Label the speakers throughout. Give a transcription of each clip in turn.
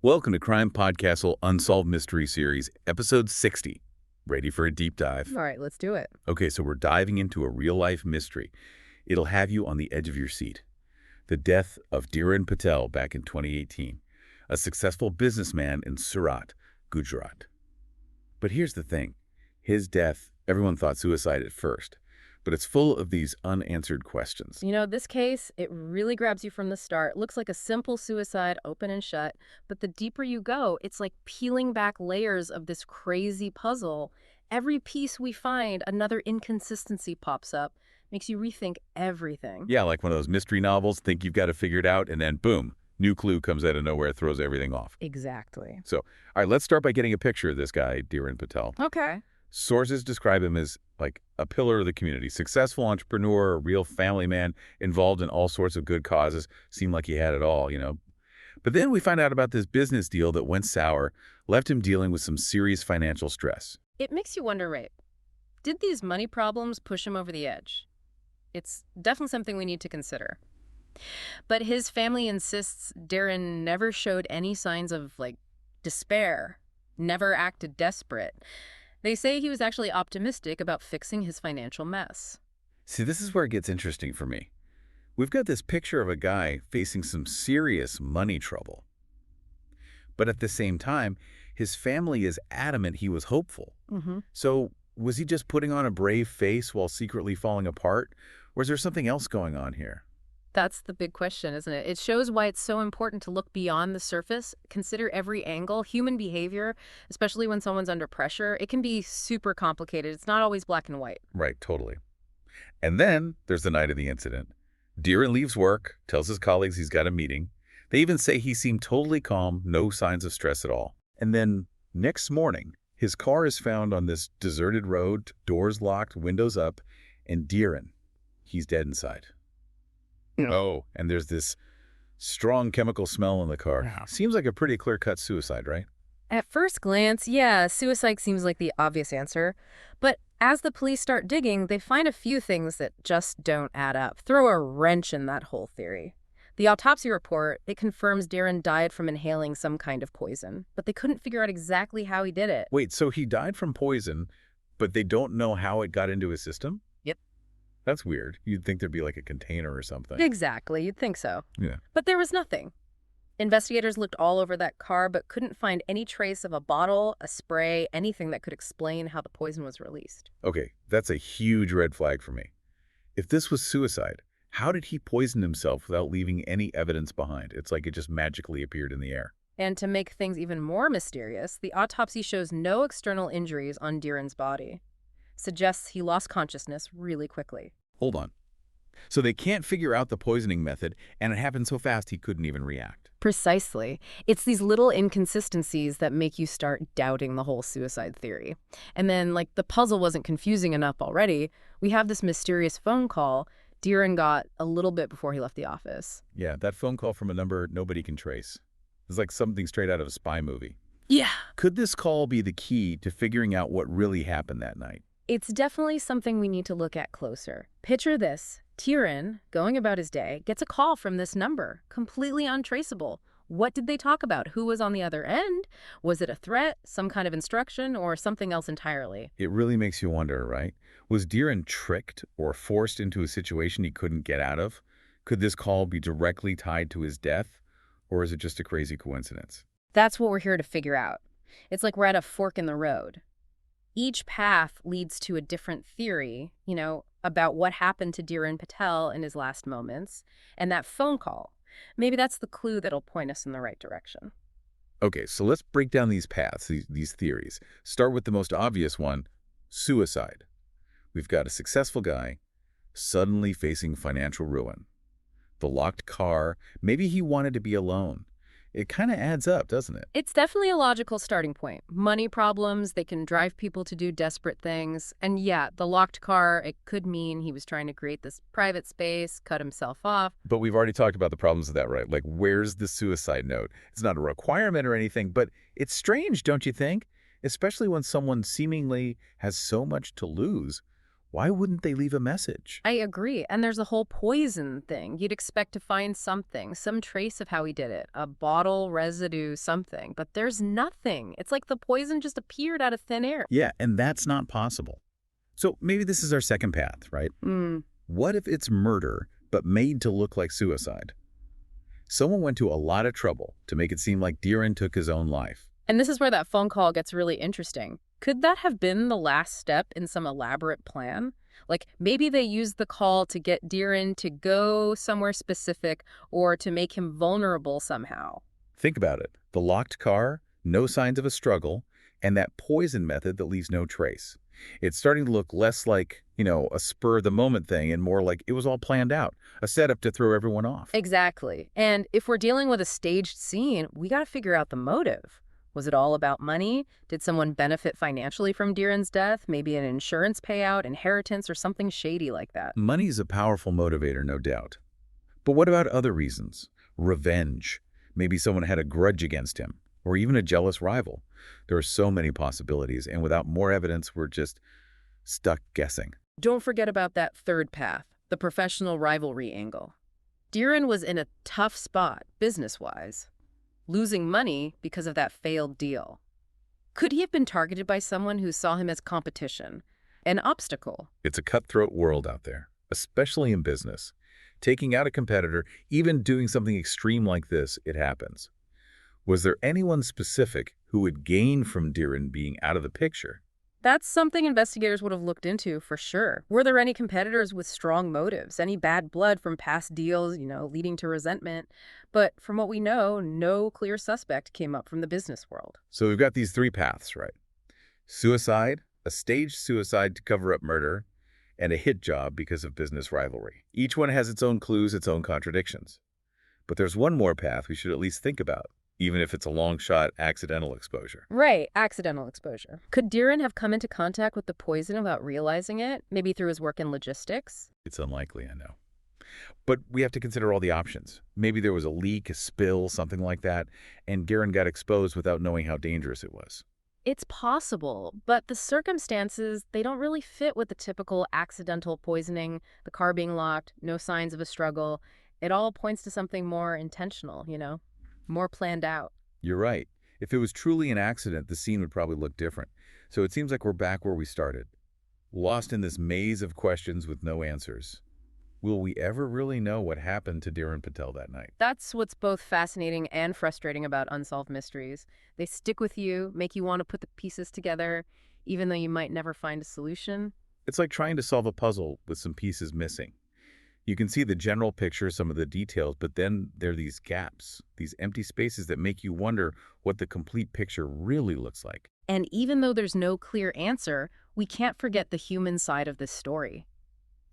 Speaker 1: Welcome to Crime Podcast's Unsolved Mystery Series, Episode 60. Ready for a deep dive?
Speaker 2: All right, let's do it.
Speaker 1: Okay, so we're diving into a real-life mystery. It'll have you on the edge of your seat. The death of Dhiren Patel back in 2018, a successful businessman in Surat, Gujarat. But here's the thing. His death, everyone thought suicide at first, but it's full of these unanswered questions.
Speaker 2: You know, this case, it really grabs you from the start. Looks like a simple suicide, open and shut. But the deeper you go, it's like peeling back layers of this crazy puzzle. Every piece we find, another inconsistency pops up. Makes you rethink everything.
Speaker 1: Yeah, like one of those mystery novels, think you've got it figured out, and then boom, new clue comes out of nowhere, throws everything off.
Speaker 2: Exactly.
Speaker 1: So, all right, let's start by getting a picture of this guy, Dhiren Patel.
Speaker 2: Okay.
Speaker 1: Sources describe him as like a pillar of the community, successful entrepreneur, a real family man, involved in all sorts of good causes. Seemed like he had it all, you know. But then we find out about this business deal that went sour, left him dealing with some serious financial stress.
Speaker 2: It makes you wonder, right? Did these money problems push him over the edge? It's definitely something we need to consider. But his family insists Dhiren never showed any signs of, despair, never acted desperate. They say he was actually optimistic about fixing his financial mess.
Speaker 1: See, this is where it gets interesting for me. We've got this picture of a guy facing some serious money trouble. But at the same time, his family is adamant he was hopeful. So was he just putting on a brave face while secretly falling apart? Or is there something else going on here?
Speaker 2: That's the big question, isn't it? It shows why it's so important to look beyond the surface, consider every angle. Human behavior, especially when someone's under pressure, it can be super complicated. It's not always black and white.
Speaker 1: Right, totally. And then there's the night of the incident. Dhiren leaves work, tells his colleagues he's got a meeting. They even say he seemed totally calm, no signs of stress at all. And then next morning, his car is found on this deserted road, doors locked, windows up, and Dhiren, he's dead inside. Oh, and there's this strong chemical smell in the car.
Speaker 2: Yeah.
Speaker 1: Seems like a pretty clear-cut suicide, right?
Speaker 2: At first glance, yeah, suicide seems like the obvious answer. But as the police start digging, they find a few things that just don't add up. Throw a wrench in that whole theory. The autopsy report, it confirms Dhiren died from inhaling some kind of poison, but they couldn't figure out exactly how he did it.
Speaker 1: Wait, so he died from poison, but they don't know how it got into his system?
Speaker 2: Yep.
Speaker 1: That's weird. You'd think there'd be like a container or something.
Speaker 2: Exactly, you'd think so.
Speaker 1: Yeah.
Speaker 2: But there was nothing. Investigators looked all over that car, but couldn't find any trace of a bottle, a spray, anything that could explain how the poison was released.
Speaker 1: Okay, that's a huge red flag for me. If this was suicide, how did he poison himself without leaving any evidence behind? It's like it just magically appeared in the air.
Speaker 2: And to make things even more mysterious, the autopsy shows no external injuries on Dhiren's body. Suggests he lost consciousness really quickly.
Speaker 1: Hold on. So they can't figure out the poisoning method, and it happened so fast he couldn't even react.
Speaker 2: Precisely. It's these little inconsistencies that make you start doubting the whole suicide theory. And then, the puzzle wasn't confusing enough already, we have this mysterious phone call Dhiren got a little bit before he left the office.
Speaker 1: Yeah, that phone call from a number nobody can trace. It's like something straight out of a spy movie.
Speaker 2: Yeah.
Speaker 1: Could this call be the key to figuring out what really happened that night?
Speaker 2: It's definitely something we need to look at closer. Picture this. Dhiren, going about his day, gets a call from this number, completely untraceable. What did they talk about? Who was on the other end? Was it a threat, some kind of instruction, or something else entirely?
Speaker 1: It really makes you wonder, right? Was Dhiren tricked or forced into a situation he couldn't get out of? Could this call be directly tied to his death, or is it just a crazy coincidence?
Speaker 2: That's what we're here to figure out. It's like we're at a fork in the road. Each path leads to a different theory, about what happened to Dhiren Patel in his last moments, and that phone call. Maybe that's the clue that'll point us in the right direction.
Speaker 1: Okay, so let's break down these paths, these theories. Start with the most obvious one, suicide. We've got a successful guy suddenly facing financial ruin. The locked car, maybe he wanted to be alone. It kind of adds up, doesn't it?
Speaker 2: It's definitely a logical starting point. Money problems, they can drive people to do desperate things. And yeah, the locked car, it could mean he was trying to create this private space, cut himself off.
Speaker 1: But we've already talked about the problems of that, right? Like, where's the suicide note? It's not a requirement or anything, but it's strange, don't you think? Especially when someone seemingly has so much to lose. Why wouldn't they leave a message?
Speaker 2: I agree. And there's a whole poison thing. You'd expect to find something, some trace of how he did it, a bottle, residue, something. But there's nothing. It's like the poison just appeared out of thin air.
Speaker 1: Yeah, and that's not possible. So maybe this is our second path, right? What if it's murder, but made to look like suicide? Someone went to a lot of trouble to make it seem like Dhiren took his own life.
Speaker 2: And this is where that phone call gets really interesting. Could that have been the last step in some elaborate plan? Like maybe they used the call to get Dhiren to go somewhere specific or to make him vulnerable somehow.
Speaker 1: Think about it. The locked car, no signs of a struggle, and that poison method that leaves no trace. It's starting to look less like, a spur-of-the-moment thing and more like it was all planned out, a setup to throw everyone off.
Speaker 2: Exactly. And if we're dealing with a staged scene, we got to figure out the motive. Was it all about money? Did someone benefit financially from Dhiren's death? Maybe an insurance payout, inheritance, or something shady like that?
Speaker 1: Money's a powerful motivator, no doubt. But what about other reasons? Revenge. Maybe someone had a grudge against him, or even a jealous rival. There are so many possibilities, and without more evidence, we're just stuck guessing.
Speaker 2: Don't forget about that third path, the professional rivalry angle. Dhiren was in a tough spot, business-wise, losing money because of that failed deal. Could he have been targeted by someone who saw him as competition, an obstacle?
Speaker 1: It's a cutthroat world out there, especially in business. Taking out a competitor, even doing something extreme like this, it happens. Was there anyone specific who would gain from Dhiren being out of the picture?
Speaker 2: That's something investigators would have looked into for sure. Were there any competitors with strong motives, any bad blood from past deals, leading to resentment? But from what we know, no clear suspect came up from the business world.
Speaker 1: So we've got these three paths, right? Suicide, a staged suicide to cover up murder, and a hit job because of business rivalry. Each one has its own clues, its own contradictions. But there's one more path we should at least think about, even if it's a long-shot accidental exposure.
Speaker 2: Right, accidental exposure. Could Dhiren have come into contact with the poison without realizing it, maybe through his work in logistics?
Speaker 1: It's unlikely, I know. But we have to consider all the options. Maybe there was a leak, a spill, something like that, and Dhiren got exposed without knowing how dangerous it was.
Speaker 2: It's possible, but the circumstances, they don't really fit with the typical accidental poisoning, the car being locked, no signs of a struggle. It all points to something more intentional, more planned out.
Speaker 1: You're right. If it was truly an accident, the scene would probably look different. So it seems like we're back where we started, lost in this maze of questions with no answers. Will we ever really know what happened to Dhiren Patel that night?
Speaker 2: That's what's both fascinating and frustrating about unsolved mysteries. They stick with you, make you want to put the pieces together, even though you might never find a solution.
Speaker 1: It's like trying to solve a puzzle with some pieces missing. You can see the general picture, some of the details, but then there are these gaps, these empty spaces that make you wonder what the complete picture really looks like.
Speaker 2: And even though there's no clear answer, we can't forget the human side of this story.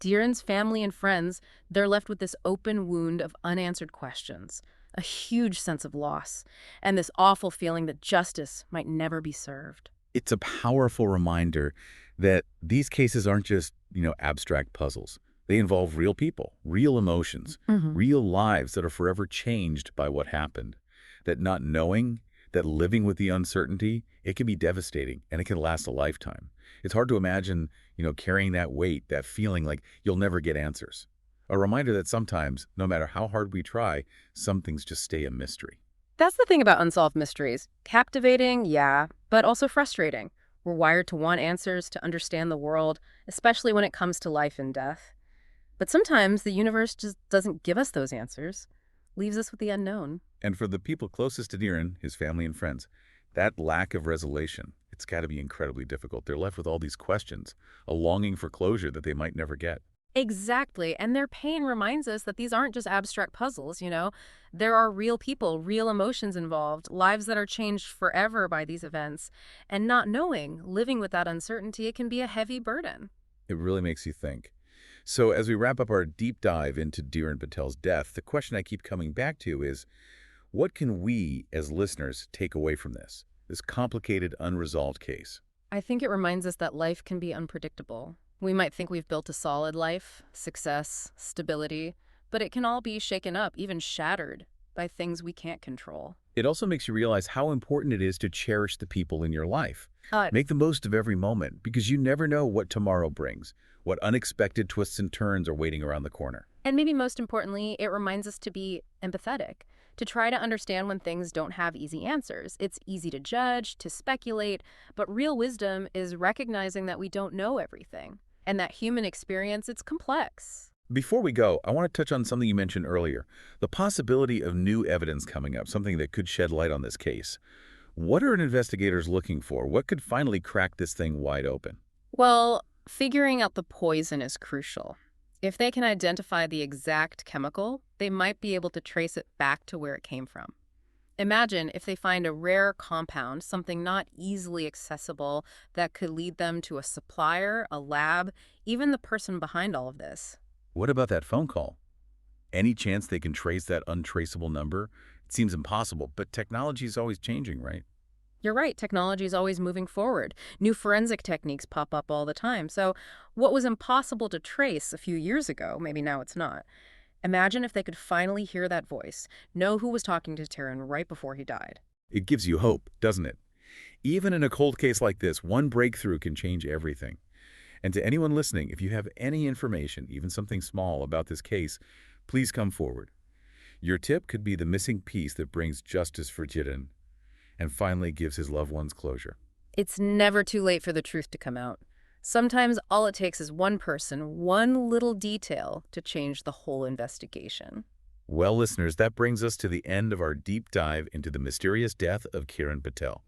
Speaker 2: Dhiren's family and friends, they're left with this open wound of unanswered questions, a huge sense of loss, and this awful feeling that justice might never be served.
Speaker 1: It's a powerful reminder that these cases aren't just, abstract puzzles. They involve real people, real emotions, real lives that are forever changed by what happened. That not knowing, that living with the uncertainty, it can be devastating and it can last a lifetime. It's hard to imagine, carrying that weight, that feeling like you'll never get answers. A reminder that sometimes, no matter how hard we try, some things just stay a mystery.
Speaker 2: That's the thing about unsolved mysteries. Captivating, yeah, but also frustrating. We're wired to want answers, to understand the world, especially when it comes to life and death. But sometimes the universe just doesn't give us those answers, leaves us with the unknown.
Speaker 1: And for the people closest to Dhiren, his family and friends, that lack of resolution, it's got to be incredibly difficult. They're left with all these questions, a longing for closure that they might never get.
Speaker 2: Exactly. And their pain reminds us that these aren't just abstract puzzles, There are real people, real emotions involved, lives that are changed forever by these events. And not knowing, living with that uncertainty, it can be a heavy burden.
Speaker 1: It really makes you think. So as we wrap up our deep dive into Dhiren Patel's death, the question I keep coming back to is, what can we as listeners take away from this complicated, unresolved case?
Speaker 2: I think it reminds us that life can be unpredictable. We might think we've built a solid life, success, stability, but it can all be shaken up, even shattered, by things we can't control.
Speaker 1: It also makes you realize how important it is to cherish the people in your life.
Speaker 2: Uh,
Speaker 1: Make the most of every moment because you never know what tomorrow brings, what unexpected twists and turns are waiting around the corner.
Speaker 2: and maybe most importantly, it reminds us to be empathetic, to try to understand when things don't have easy answers. It's easy to judge, to speculate, but real wisdom is recognizing that we don't know everything, and that human experience, it's complex.
Speaker 1: Before we go, I want to touch on something you mentioned earlier, the possibility of new evidence coming up, something that could shed light on this case. What are investigators looking for? What could finally crack this thing wide open?
Speaker 2: Well, figuring out the poison is crucial. If they can identify the exact chemical, they might be able to trace it back to where it came from. Imagine if they find a rare compound, something not easily accessible, that could lead them to a supplier, a lab, even the person behind all of this.
Speaker 1: What about that phone call? Any chance they can trace that untraceable number? It seems impossible, but technology is always changing, right?
Speaker 2: You're right, technology is always moving forward. New forensic techniques pop up all the time. So what was impossible to trace a few years ago, maybe now it's not. Imagine if they could finally hear that voice, know who was talking to Taryn right before he died.
Speaker 1: It gives you hope, doesn't it? Even in a cold case like this, one breakthrough can change everything. And to anyone listening, if you have any information, even something small about this case, please come forward. Your tip could be the missing piece that brings justice for Dhiren and finally gives his loved ones closure.
Speaker 2: It's never too late for the truth to come out. Sometimes all it takes is one person, one little detail to change the whole investigation.
Speaker 1: Well, listeners, that brings us to the end of our deep dive into the mysterious death of Dhiren Patel.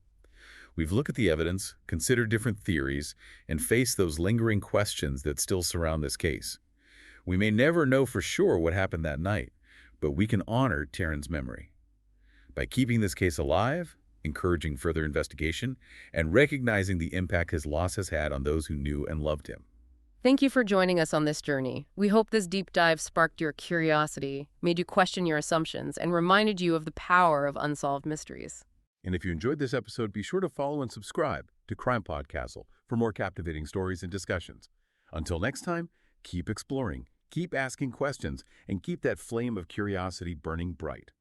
Speaker 1: We've looked at the evidence, considered different theories, and faced those lingering questions that still surround this case. We may never know for sure what happened that night, but we can honor Taryn's memory. By keeping this case alive, encouraging further investigation, and recognizing the impact his loss has had on those who knew and loved him.
Speaker 2: Thank you for joining us on this journey. We hope this deep dive sparked your curiosity, made you question your assumptions, and reminded you of the power of unsolved mysteries.
Speaker 1: And if you enjoyed this episode, be sure to follow and subscribe to CrimePod Castle for more captivating stories and discussions. Until next time, keep exploring, keep asking questions, and keep that flame of curiosity burning bright.